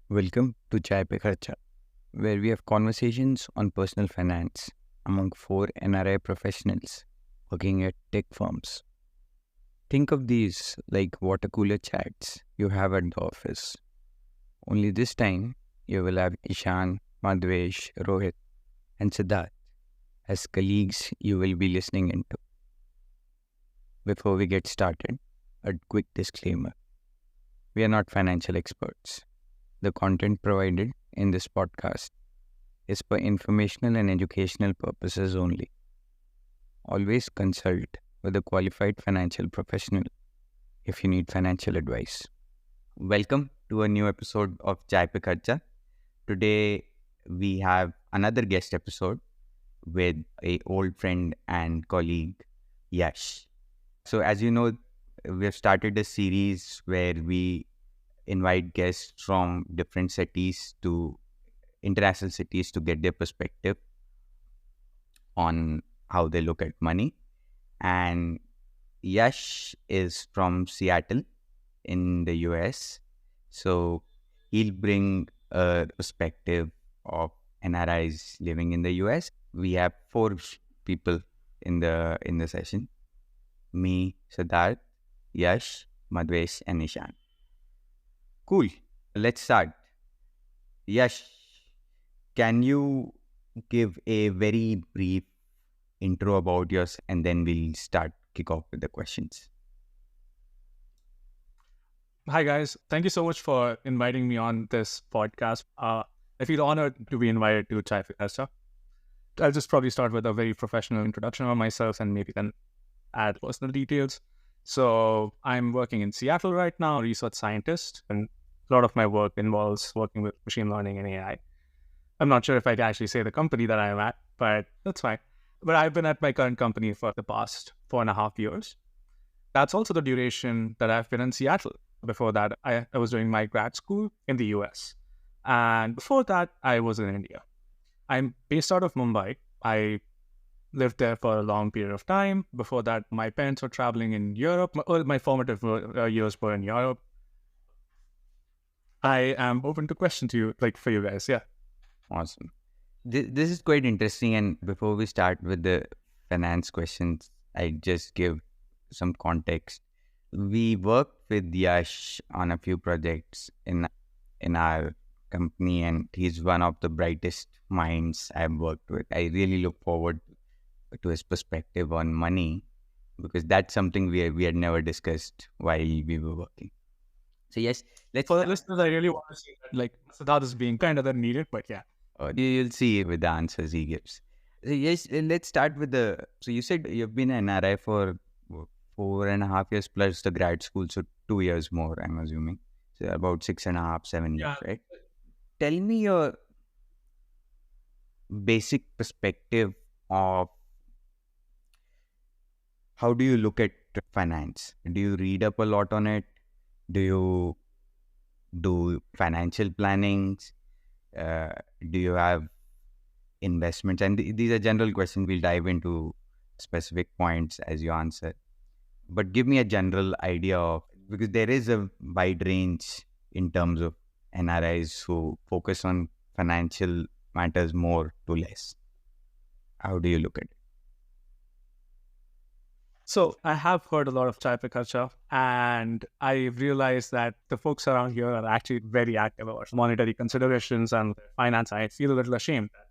Welcome to Chai Pe Kharcha, where we have conversations on personal finance among four NRI professionals working at tech firms. Think of these like water cooler chats you have at the office. Only this time, you will have Ishan, Madhvesh, Rohit, and Siddharth as colleagues you will be listening into. Before we get started, a quick disclaimer. We are not financial experts. The content provided in this podcast is for informational and educational purposes only. Always consult with a qualified financial professional if you need financial advice. Welcome to a new episode of Chai Pe Kharcha. Today we have another guest episode with a old friend and colleague, Yash. So as you know, we have started a series where we invite guests from different international cities to get their perspective on how they look at money. And Yash is from Seattle in the US. So he'll bring a perspective of NRIs living in the US. We have four people in the session. Me, Siddharth, Yash, Madhvesh, and Nishan. Cool. Let's start. Yash, can you give a very brief intro about yourself and then we'll kick off with the questions. Hi, guys. Thank you so much for inviting me on this podcast. I feel honored to be invited to Chai Pe Kharcha. I'll just probably start with a very professional introduction of myself and maybe then add personal details. So I'm working in Seattle right now, research scientist, and a lot of my work involves working with machine learning and AI. I'm not sure if I can actually say the company that I'm at, but that's fine. But I've been at my current company for the past 4.5 years. That's also the duration that I've been in Seattle. Before that, I was doing my grad school in the US. And before that, I was in India. I'm based out of Mumbai. I lived there for a long period of time. Before that, my parents were traveling in Europe. My formative years were in Europe. I am open to question to you, like for you guys. Yeah. Awesome. This is quite interesting. And before we start with the finance questions, I just give some context. We work with Yash on a few projects in our company, and he's one of the brightest minds I've worked with. I really look forward to his perspective on money because that's something we had never discussed while we were working. So yes, for the listeners, I really want to say that like Siddharth is being kind of needed, but yeah. You'll see with the answers he gives. So yes, let's start with so you said you've been an NRI for 4.5 years plus the grad school, so 2 years more, I'm assuming. So about 6.5, 7 years, right? Tell me your basic perspective of how do you look at finance? Do you read up a lot on it? Do you do financial plannings? Do you have investments? And these are general questions. We'll dive into specific points as you answer. But give me a general idea of, because there is a wide range in terms of NRIs who focus on financial matters more to less. How do you look at it? So I have heard a lot of Chai Pe Kharcha, and I realized that the folks around here are actually very active about monetary considerations and finance. I feel a little ashamed that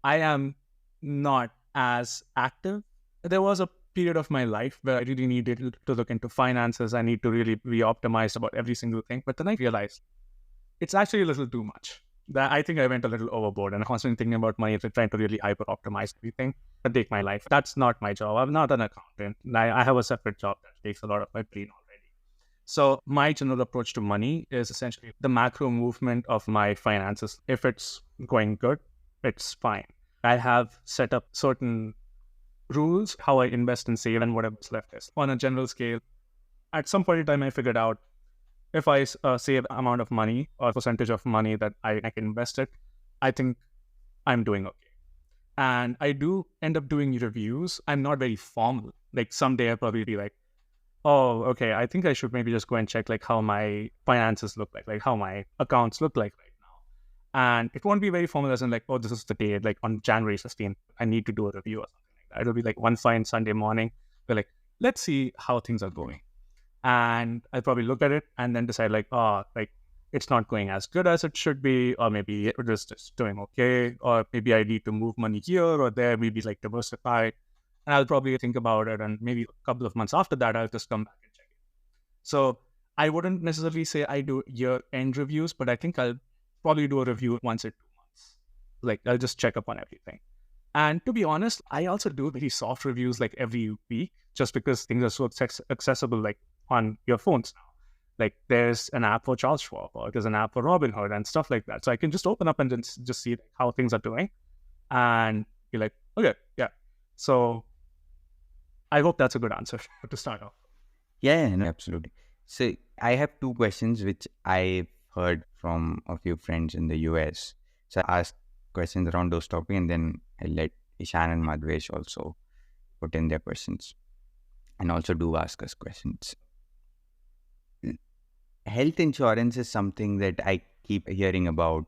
I am not as active. There was a period of my life where I really needed to look into finances. I need to really be optimized about every single thing. But then I realized it's actually a little too much. That I think I went a little overboard and constantly thinking about money, trying to really hyper optimize everything and take my life. That's not my job. I'm not an accountant. I have a separate job that takes a lot of my brain already. So my general approach to money is essentially the macro movement of my finances. If it's going good, it's fine. I have set up certain rules, how I invest and save and whatever's left is. On a general scale, at some point in time, I figured out if I save amount of money or percentage of money that I can invest it, I think I'm doing okay. And I do end up doing reviews. I'm not very formal. Like someday I'll probably be like, oh, okay, I think I should maybe just go and check like how my finances look like how my accounts look like right now. And it won't be very formal as in like, oh, this is the day, like on January 16th, I need to do a review or something like that. It'll be like one fine Sunday morning. We're like, let's see how things are going. And I'll probably look at it and then decide like, oh, like it's not going as good as it should be, or maybe it is just doing okay, or maybe I need to move money here or there, maybe like diversify. And I'll probably think about it, and maybe a couple of months after that, I'll just come back and check it. So I wouldn't necessarily say I do year-end reviews, but I think I'll probably do a review once in 2 months. Like I'll just check up on everything. And to be honest, I also do very soft reviews like every week, just because things are so accessible like on your phones now. Like there's an app for Charles Schwab, or there's an app for Robinhood and stuff like that. So I can just open up and just see how things are doing and be like, okay, yeah. So I hope that's a good answer to start off. Yeah, no, absolutely. So I have two questions which I've heard from a few friends in the US. So I asked questions around those topics, and then I let Ishan and Madhvesh also put in their questions and also do ask us questions. Health insurance is something that I keep hearing about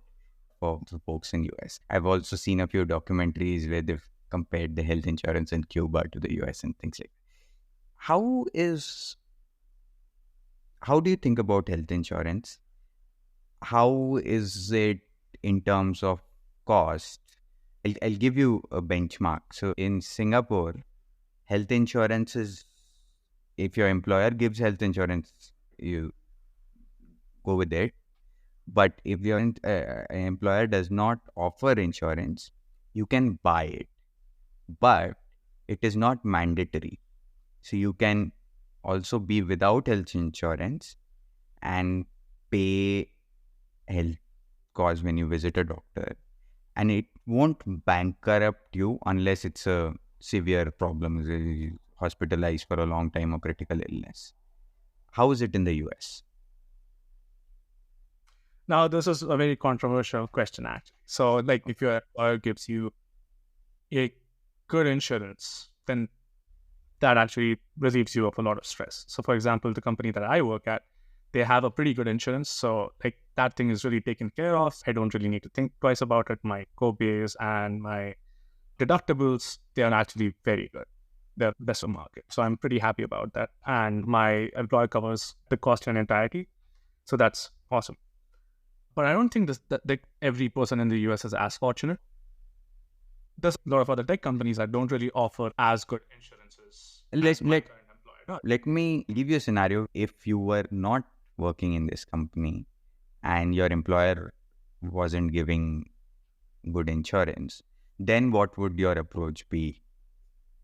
for the folks in US. I've also seen a few documentaries where they've compared the health insurance in Cuba to the US and things like that. How do you think about health insurance? How is it in terms of cost? I'll give you a benchmark. So in Singapore, health insurance is, if your employer gives health insurance, you go with it. But if your employer does not offer insurance, you can buy it. But it is not mandatory. So you can also be without health insurance and pay health costs when you visit a doctor. And it won't bankrupt you unless it's a severe problem, you're hospitalized for a long time or critical illness. How is it in the US? Now, this is a very controversial question, actually. So, like, if your employer gives you a good insurance, then that actually relieves you of a lot of stress. So, for example, the company that I work at, they have a pretty good insurance. So, like, that thing is really taken care of. I don't really need to think twice about it. My co-pays and my deductibles, they are actually very good. They're best of market. So, I'm pretty happy about that. And my employer covers the cost in entirety. So, that's awesome. But I don't think that every person in the US is as fortunate. There's a lot of other tech companies that don't really offer as good insurances as my current employer does. Let me give you a scenario. If you were not working in this company and your employer wasn't giving good insurance, then what would your approach be?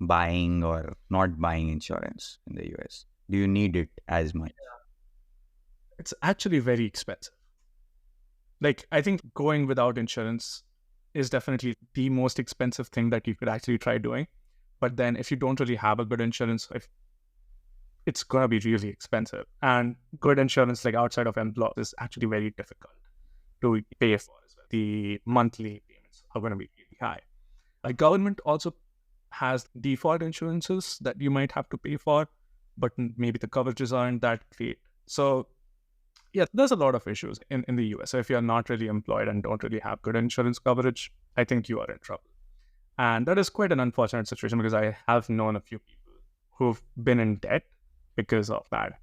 Buying or not buying insurance in the US? Do you need it as much? It's actually very expensive. Like, I think going without insurance is definitely the most expensive thing that you could actually try doing. But then if you don't really have a good insurance, it's going to be really expensive. And good insurance, like outside of employers, is actually very difficult to pay for as well. The monthly payments are going to be really high. A government also has default insurances that you might have to pay for, but maybe the coverages aren't that great. So yeah, there's a lot of issues in the US. So if you're not really employed and don't really have good insurance coverage, I think you are in trouble. And that is quite an unfortunate situation because I have known a few people who've been in debt because of bad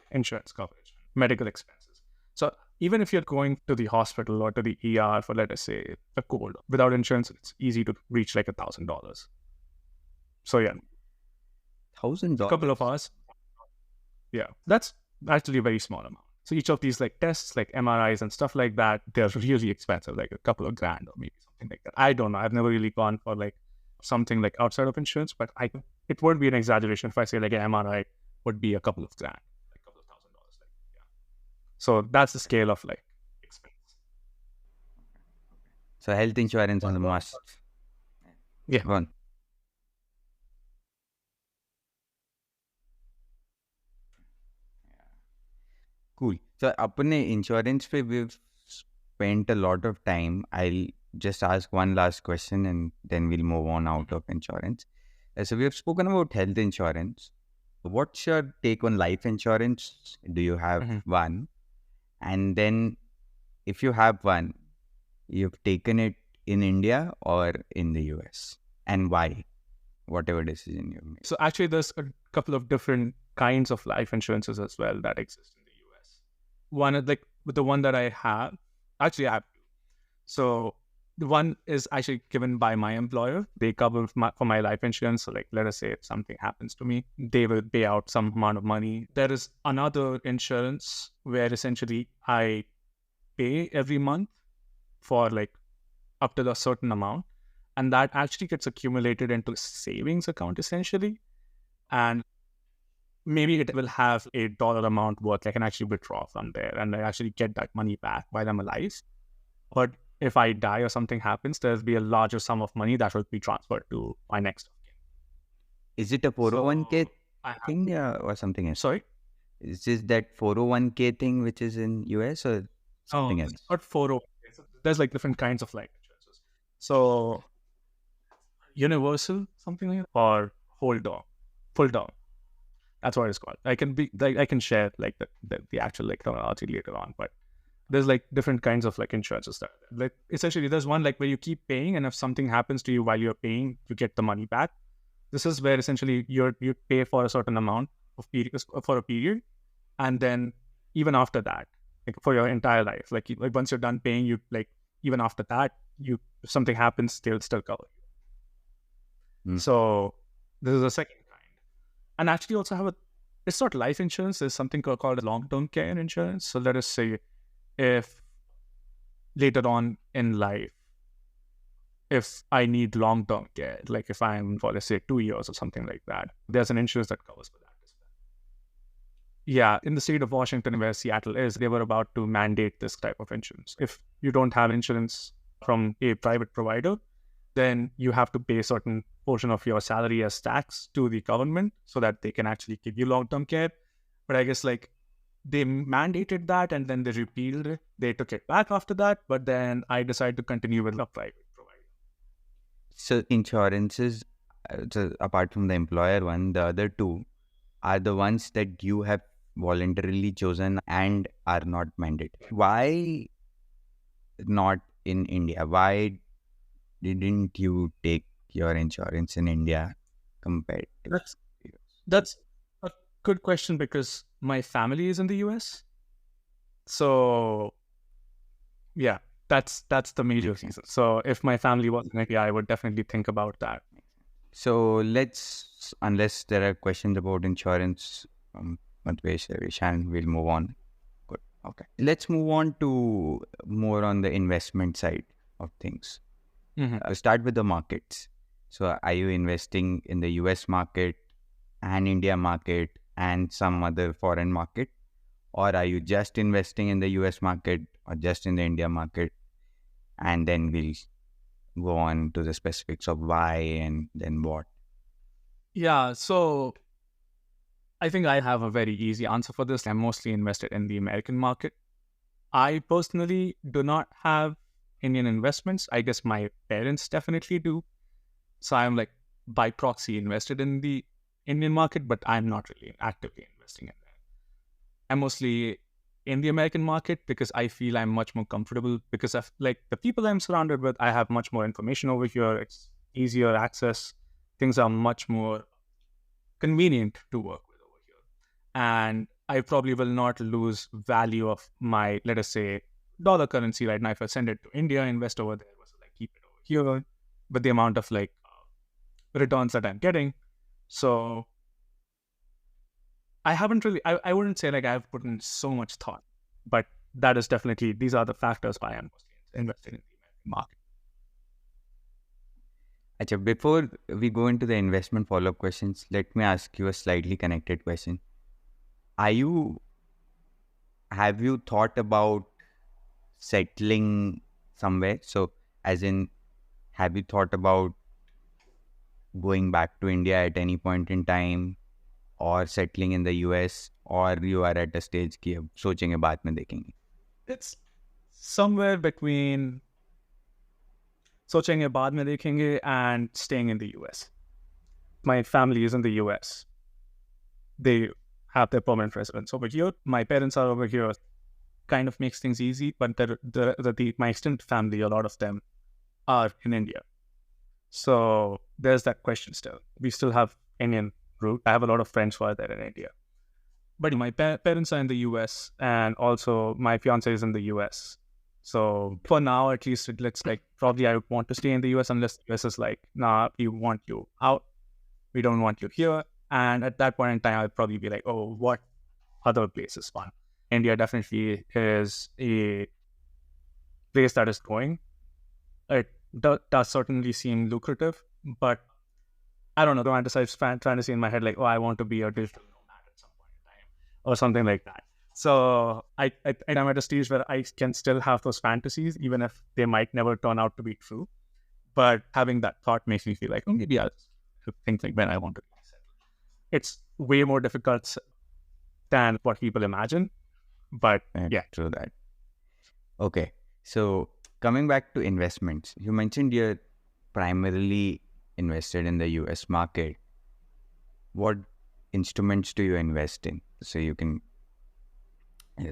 insurance coverage, medical expenses. So even if you're going to the hospital or to the ER for, let us say, a cold, without insurance, it's easy to reach like $1,000. So yeah, $1,000? a couple of hours. Yeah, that's actually a very small amount. So each of these like tests, like MRIs and stuff like that, they're really expensive, like a couple of grand or maybe something like that. I don't know. I've never really gone for like something like outside of insurance, but it won't be an exaggeration if I say like an MRI would be a couple of grand, like a couple of $1,000. Like, yeah. So that's the scale of like expense. So health insurance is a must. Yeah. Go on. Cool. So अपने insurance पे we've spent a lot of time. I'll just ask one last question and then we'll move on out of insurance. So we have spoken about health insurance. What's your take on life insurance? Do you have Mhm. one? And then if you have one, you've taken it in India or in the US? And why? Whatever decision you make. So actually, there's a couple of different kinds of life insurances as well that exist in the US. One is like with the one that I have, actually I have two. So the one is actually given by my employer. They cover for my life insurance. So like, let us say if something happens to me, they will pay out some amount of money. There is another insurance where essentially I pay every month for like up to a certain amount, and that actually gets accumulated into a savings account essentially. And maybe it will have a dollar amount worth I can actually withdraw from there and I actually get that money back while I'm alive. But if I die or something happens, there'll be a larger sum of money that will be transferred to my next of kin. Is it a 401k So I have, thing, or something else? sorry? Is this that 401k thing which is in US or Oh, something it's else? not 401k. So there's like different kinds of life insurances. So universal, something like that, or whole term, full term. That's what it's called. I can be like I can share like the actual like terminology later on, but there's like different kinds of like insurances that like essentially there's one like where you keep paying and if something happens to you while you're paying, you get the money back. This is where essentially you pay for a certain amount of period for a period, and then even after that, like for your entire life, like once you're done paying, you like even after that, you if something happens, they'll still cover you. Hmm. So this is a second kind, and actually also have a. It's not life insurance. There's something called long-term care insurance. So let us say if later on in life, if I need long-term care, like if I'm for let's say 2 years or something like that, there's an insurance that covers for that as well. Yeah, in the state of Washington, where Seattle is, they were about to mandate this type of insurance. If you don't have insurance from a private provider, then you have to pay a certain portion of your salary as tax to the government so that they can actually give you long-term care. But I guess like they mandated that and then they repealed it. They took it back after that, but then I decided to continue with a private provider. So insurances, so apart from the employer one, the other two are the ones that you have voluntarily chosen and are not mandatory. Why not in India? Why didn't you take your insurance in India compared to That's US? that's a good question because my family is in the US. So yeah, that's the major Makes sense. reason. So if my family was in India, I would definitely think about that. So let's, unless there are questions about insurance, Madhvesh, Vishan, we'll move on. Good. Okay. Let's move on to more on the investment side of things. Mm-hmm. Start with the markets. So are you investing in the US market and India market and some other foreign market? Or are you just investing in the US market or just in the India market? And then we'll go on to the specifics of why and then what. Yeah, so I think I have a very easy answer for this. I'm mostly invested in the American market. I personally do not have Indian investments. I guess my parents definitely do. So I'm like by proxy invested in the Indian market, but I'm not really actively investing in that. I'm mostly in the American market because I feel I'm much more comfortable because of like the people I'm surrounded with. I have much more information over here. It's easier access. Things are much more convenient to work with over here. And I probably will not lose value of my, let us say, dollar currency right now. If I send it to India, invest over there versus like keep it over here, but the amount of like returns that I'm getting. So I haven't really, I wouldn't say like I've put in so much thought, but that is definitely, these are the factors why I'm invested in the American market. Acha, before we go into the investment follow-up questions, let me ask you a slightly connected question. Are you, have you thought about settling somewhere? So, as in, have you thought about going back to India at any point in time or settling in the US, or you are at a stage कि अब सोचेंगे बाद में देखेंगे? It's somewhere between सोचेंगे बाद में देखेंगे and staying in the US. My family is in the US. they have their permanent residence over here. My parents are over here, kind of makes things easy. But my extended family, a lot of them are in India. So there's that question still. We still have Indian root. I have a lot of friends who are there in India. But my parents are in the US, and also my fiance is in the US. So for now, at least, it looks like probably I would want to stay in the US unless the US is like, nah, we want you out. We don't want you here. And at that point in time, I'd probably be like, oh, what other place is fun? India definitely is a place that is growing. It does certainly seem lucrative, but I don't know, romanticize fantasy in my head, like, oh, I want to be a digital nomad at some point in time or something like that. So I'm at a stage where I can still have those fantasies, even if they might never turn out to be true. But having that thought makes me feel like, oh, maybe I'll think like when I want to be settled. It's way more difficult than what people imagine. But yeah. True that. Okay. So coming back to investments, you mentioned you're primarily invested in the US market. What instruments do you invest in? So you can,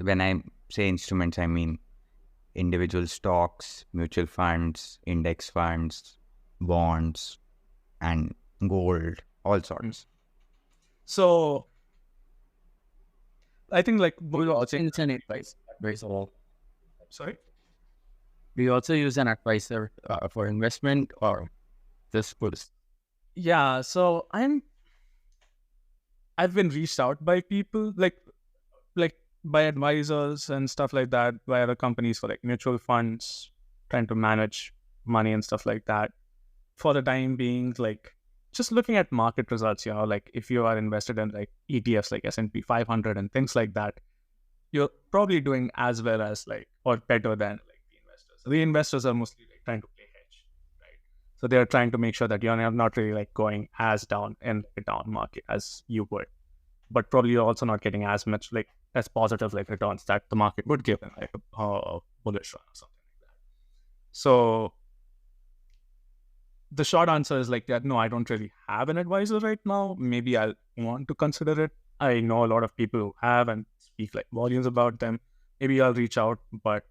when I say instruments, I mean individual stocks, mutual funds, index funds, bonds, and gold, all sorts. So I think like we also use an advisor. Sorry? We also use an advisor for investment or this pools. Yeah, so I've been reached out by people like by advisors and stuff like that, by other companies for like mutual funds, trying to manage money and stuff like that. For the time being, like just looking at market results, like if you are invested in like ETFs like S&P 500 and things like that, you're probably doing as well as like or better than like the investors. The investors are mostly like trying to play hedge, right? So they're trying to make sure that you're not really like going as down in the down market as you would, but probably you're also not getting as much like as positive like returns that the market would give in like a bullish run or something like that. So the short answer is like that. No, I don't really have an advisor right now. Maybe I'll want to consider it. I know a lot of people who have and speak like volumes about them. Maybe I'll reach out, but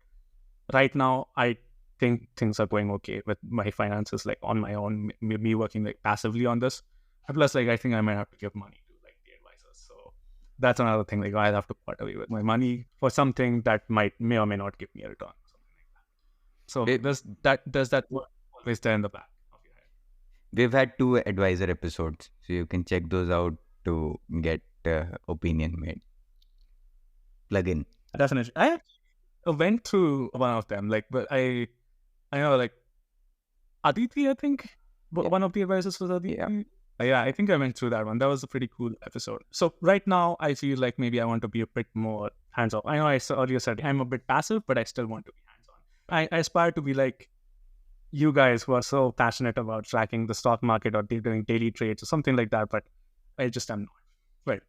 right now I think things are going okay with my finances, like on my own, me working like passively on this. Plus, like I think I might have to give money to like the advisors. So that's another thing. Like I'll have to part away with my money for something that may or may not give me a return, something like that. So does that always there in the back of your head? We've had 2 advisor episodes, so you can check those out to get opinion made. Plug in. Definitely. I went through one of them, like, but I know like Aditi, I think one of the advisors was Aditi. Yeah, I think I went through that one. That was a pretty cool episode. So right now, I feel like maybe I want to be a bit more hands-on. I know I earlier said I'm a bit passive, but I still want to be hands-on. I aspire to be like you guys who are so passionate about tracking the stock market or doing daily trades or something like that, but I just am not. Right.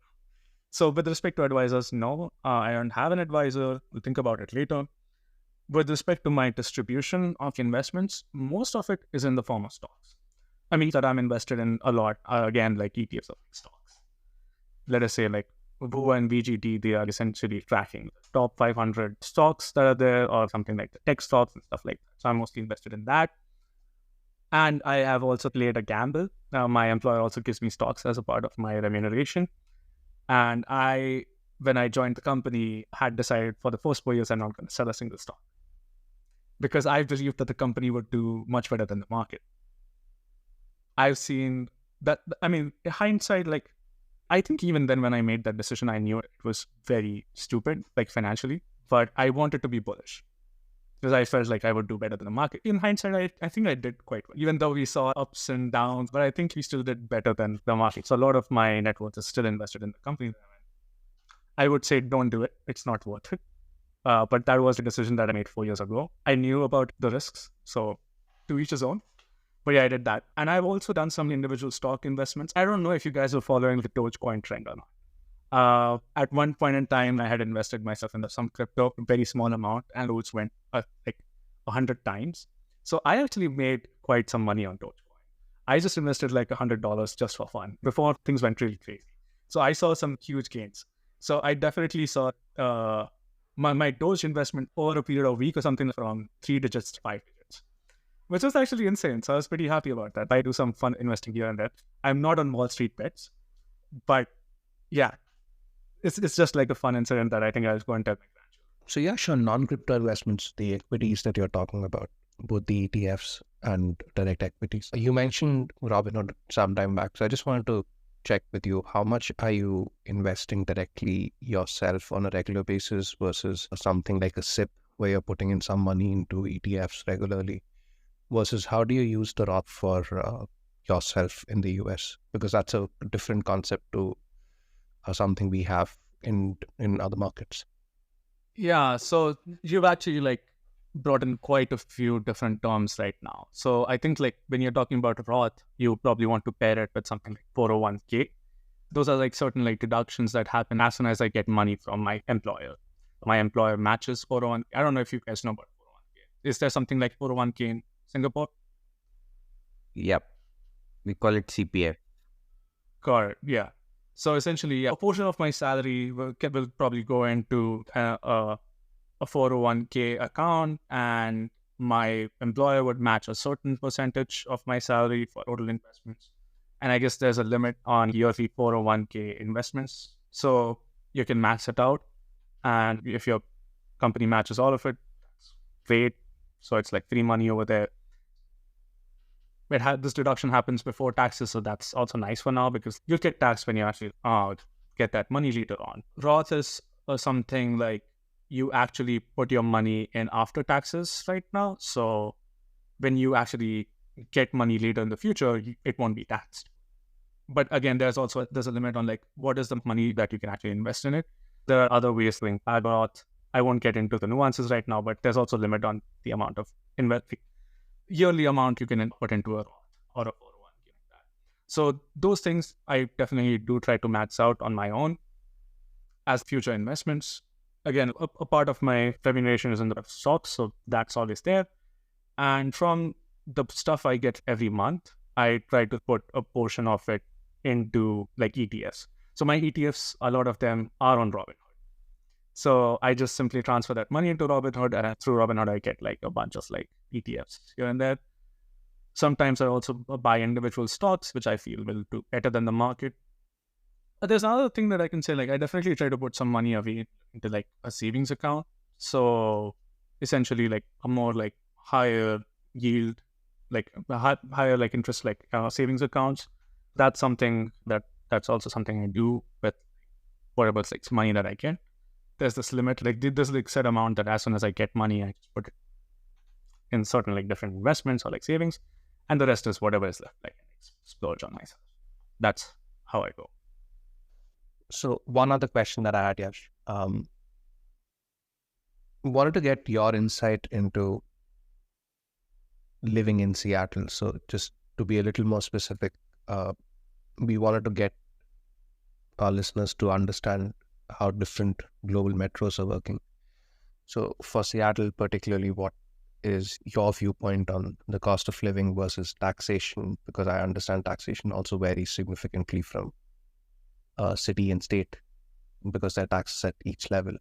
So with respect to advisors, no, I don't have an advisor. We'll think about it later. With respect to my distribution of investments, most of it is in the form of stocks. I mean, that I'm invested in a lot are again like ETFs of stocks. Let us say like VU and VGT, they are essentially tracking the top 500 stocks that are there or something like the tech stocks and stuff like that. So I'm mostly invested in that. And I have also played a gamble. Now, my employer also gives me stocks as a part of my remuneration. And when I joined the company, had decided for the first 4 years, I'm not going to sell a single stock. Because I believed that the company would do much better than the market. I've seen that, I mean, in hindsight, like, I think even then when I made that decision, I knew it was very stupid, like financially, but I wanted to be bullish because I felt like I would do better than the market. In hindsight, I think I did quite well, even though we saw ups and downs, but I think we still did better than the market. So a lot of my net worth is still invested in the company. I would say don't do it. It's not worth it. But that was a decision that I made 4 years ago. I knew about the risks, so to each his own. But yeah, I did that. And I've also done some individual stock investments. I don't know if you guys are following the Dogecoin trend or not. At one point in time, I had invested myself in some crypto, a very small amount, and Doge went like 100 times. So I actually made quite some money on Dogecoin. I just invested like $100 just for fun before things went really crazy. So I saw some huge gains. So I definitely saw my Doge investment over a period of a week or something from 3 digits to 5 digits, which was actually insane. So I was pretty happy about that. I do some fun investing here and there. I'm not on Wall Street bets, but yeah, it's just like a fun incident that I think I was going to tell my grandchildren. So Yash, on non-crypto investments, the equities that you're talking about, both the ETFs and direct equities, you mentioned Robinhood some time back. So I just wanted to check with you, how much are you investing directly yourself on a regular basis versus something like a SIP where you're putting in some money into ETFs regularly, versus how do you use the Roth for yourself in the US? Because that's a different concept to something we have in other markets. Yeah, so you've actually like brought in quite a few different terms right now. So I think like when you're talking about Roth, you probably want to pair it with something like 401k. Those are like certain like deductions that happen as soon as I get money from my employer. My employer matches 401. I don't know if you guys know about 401k. Is there something like 401k in Singapore? Yep. We call it CPF. Correct. Yeah. So essentially, yeah, a portion of my salary will probably go into a 401k account, and my employer would match a certain percentage of my salary for total investments. And I guess there's a limit on yearly 401k investments. So you can max it out. And if your company matches all of it, that's great. So it's like free money over there. This deduction happens before taxes, so that's also nice for now because you'll get taxed when you actually get that money later on. Roth is something like you actually put your money in after taxes right now. So when you actually get money later in the future, it won't be taxed. But again, there's a limit on like what is the money that you can actually invest in it. There are other ways to add Roth. I won't get into the nuances right now, but there's also a limit on the amount of yearly amount you can put into a Roth or a 401k like that. So those things I definitely do try to max out on my own as future investments. Again, a part of my remuneration is in the stocks, so that's always there. And from the stuff I get every month, I try to put a portion of it into like ETFs. So my ETFs, a lot of them are on Robinhood. So I just simply transfer that money into Robinhood, and through Robinhood, I get like a bunch of like ETFs here and there. Sometimes I also buy individual stocks, which I feel will do better than the market. But there's another thing that I can say, like I definitely try to put some money away into like a savings account. So essentially like a more like higher yield, like higher like interest, like savings accounts. That's something that's also something I do with whatever like money that I get. There's this limit, like there's like set amount that as soon as I get money, I just put it in certain like different investments or like savings, and the rest is whatever is left, like splurge on myself. That's how I go. So one other question that I had, Yash, wanted to get your insight into living in Seattle. So just to be a little more specific, we wanted to get our listeners to understand how different global metros are working. So for Seattle particularly, what is your viewpoint on the cost of living versus taxation? Because I understand taxation also varies significantly from city and state because there are taxes at each level.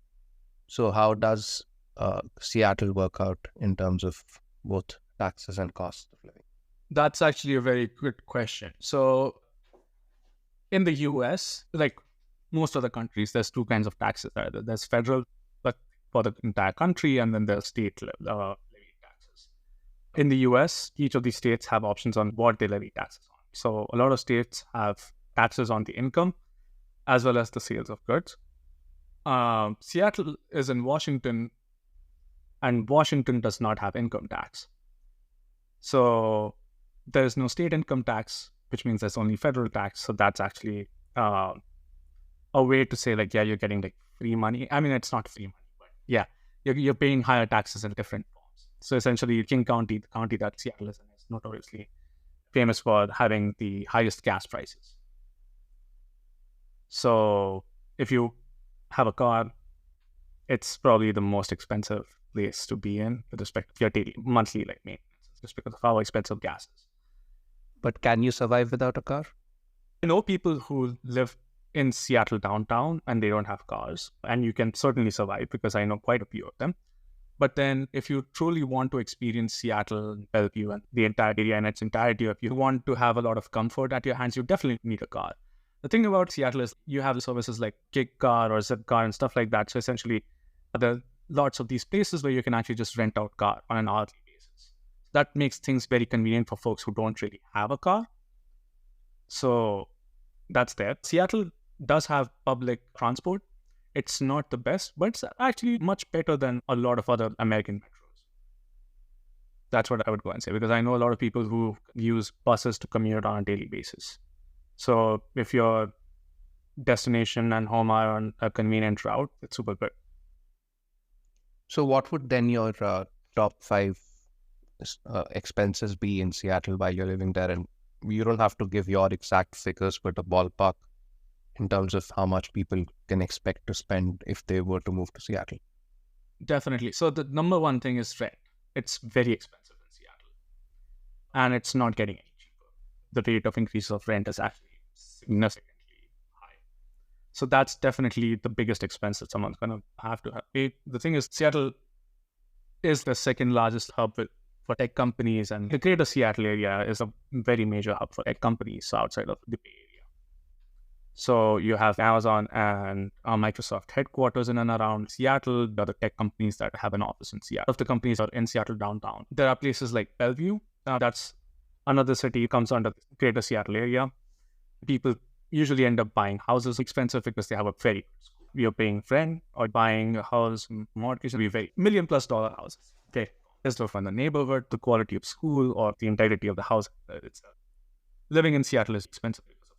So how does Seattle work out in terms of both taxes and cost of living? That's actually a very good question. So in the US, like most other countries, there's two kinds of taxes. There's federal, like for the entire country, and then there's state levied taxes. In the US, each of these states have options on what they levy taxes on. So a lot of states have taxes on the income as well as the sales of goods. Seattle is in Washington, and Washington does not have income tax. So there's no state income tax, which means there's only federal tax. So that's actually a way to say like, yeah, you're getting like free money. I mean, it's not free money, but yeah, you're paying higher taxes in different forms. So essentially King County, the county that Seattle is in, is notoriously famous for having the highest gas prices. So if you have a car, it's probably the most expensive place to be in with respect to your daily monthly like maintenance, just because of how expensive gas is. But can you survive without a car? I know people who live in Seattle downtown and they don't have cars, and you can certainly survive because I know quite a few of them. But then if you truly want to experience Seattle, Bellevue, and the entire area in its entirety, if you want to have a lot of comfort at your hands, you definitely need a car. The thing about Seattle is you have services like Gig Car or Zip Car and stuff like that. So essentially, there are lots of these places where you can actually just rent out car on an hourly basis. That makes things very convenient for folks who don't really have a car. So that's there. Seattle does have public transport. It's not the best, but it's actually much better than a lot of other American metros. That's what I would go and say, because I know a lot of people who use buses to commute on a daily basis. So if your destination and home are on a convenient route, it's super good. So what would then your top 5 expenses be in Seattle while you're living there? And you don't have to give your exact figures, but a ballpark in terms of how much people can expect to spend if they were to move to Seattle. Definitely. So the number one thing is rent. It's very expensive in Seattle, and it's not getting any cheaper. The rate of increase of rent is actually significantly high. So that's definitely the biggest expense that someone's going to have to pay. The thing is, Seattle is the second largest hub for tech companies, and the greater Seattle area is a very major hub for tech companies outside of the Bay Area. So you have Amazon and Microsoft headquarters in and around Seattle. The other tech companies that have an office in Seattle. Of the companies are in Seattle downtown. There are places like Bellevue. That's another city, comes under the greater Seattle area. People usually end up buying houses expensive because they have a very good school. You're paying rent or buying a house, mortgage, will be very $1 million+ houses. Okay. Just from the neighborhood, the quality of school, or the integrity of the house itself. Living in Seattle is expensive because of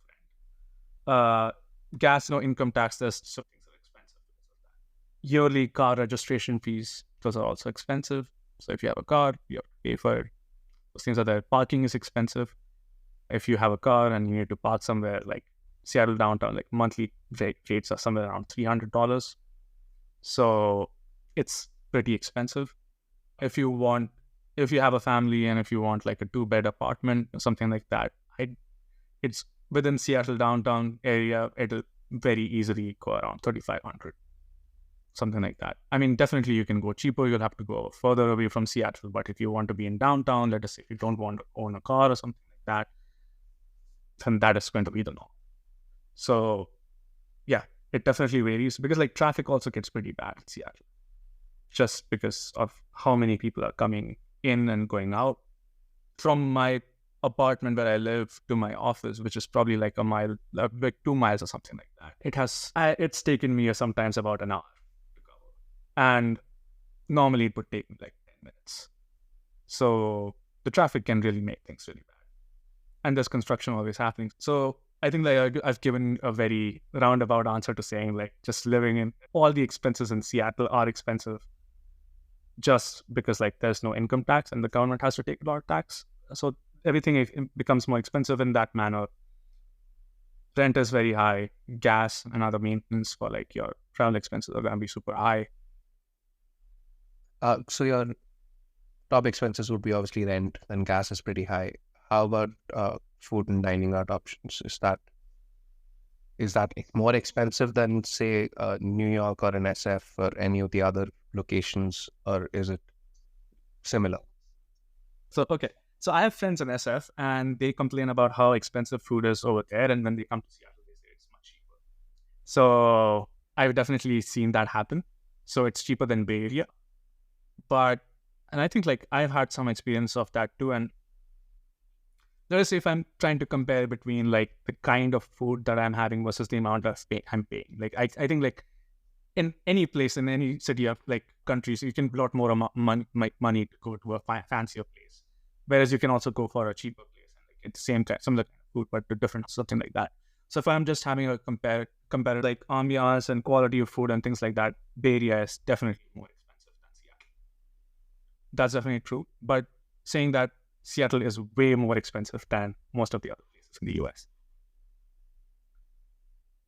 rent. Gas, income tax, things are expensive because of that. Yearly car registration fees, those are also expensive. So if you have a car, you have to pay for it. Those things are there. Parking is expensive. If you have a car and you need to park somewhere like Seattle downtown, like monthly rates are somewhere around $300. So it's pretty expensive. If you have a family and if you want like a 2-bed apartment or something like that, it's within Seattle downtown area, it'll very easily go around $3,500, something like that. I mean, definitely you can go cheaper. You'll have to go further away from Seattle. But if you want to be in downtown, let us say if you don't want to own a car or something like that, then that is going to be the norm. So yeah, it definitely varies because like traffic also gets pretty bad in Seattle, just because of how many people are coming in and going out. From my apartment where I live to my office, which is probably like a mile, like 2 miles or something like that, it's taken me sometimes about an hour to cover. And normally it would take me like 10 minutes. So the traffic can really make things really bad. And there's construction always happening. So I think like I've given a very roundabout answer to saying like just living in all the expenses in Seattle are expensive just because like there's no income tax and the government has to take a lot of tax. So everything becomes more expensive in that manner. Rent is very high. Gas and other maintenance for like your travel expenses are going to be super high. So your top expenses would be obviously rent, and gas is pretty high. How about food and dining out options? Is that more expensive than say New York or an SF or any of the other locations, or is it similar? So I have friends in SF and they complain about how expensive food is over there, and when they come to Seattle, they say it's much cheaper. So I've definitely seen that happen. So it's cheaper than Bay Area. And I think like I've had some experience of that too. And let us say if I'm trying to compare between like the kind of food that I'm having versus the amount of I'm paying. Like I think like in any place, in any city of like countries, you can put more money to go to a fancier place. Whereas you can also go for a cheaper place and like it's the same kind, similar kind of food, but different, something like that. So if I'm just having a compare like ambiance and quality of food and things like that, Bay Area is definitely more expensive than Seattle. That's definitely true. But saying that Seattle is way more expensive than most of the other places in the US.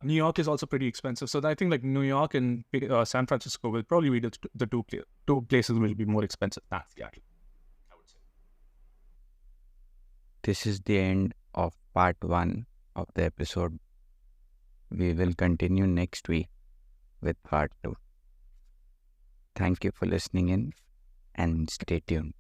New York is also pretty expensive. So I think like New York and San Francisco will probably be the two places will be more expensive than Seattle. This is the end of part 1 of the episode. We will continue next week with part 2. Thank you for listening in and stay tuned.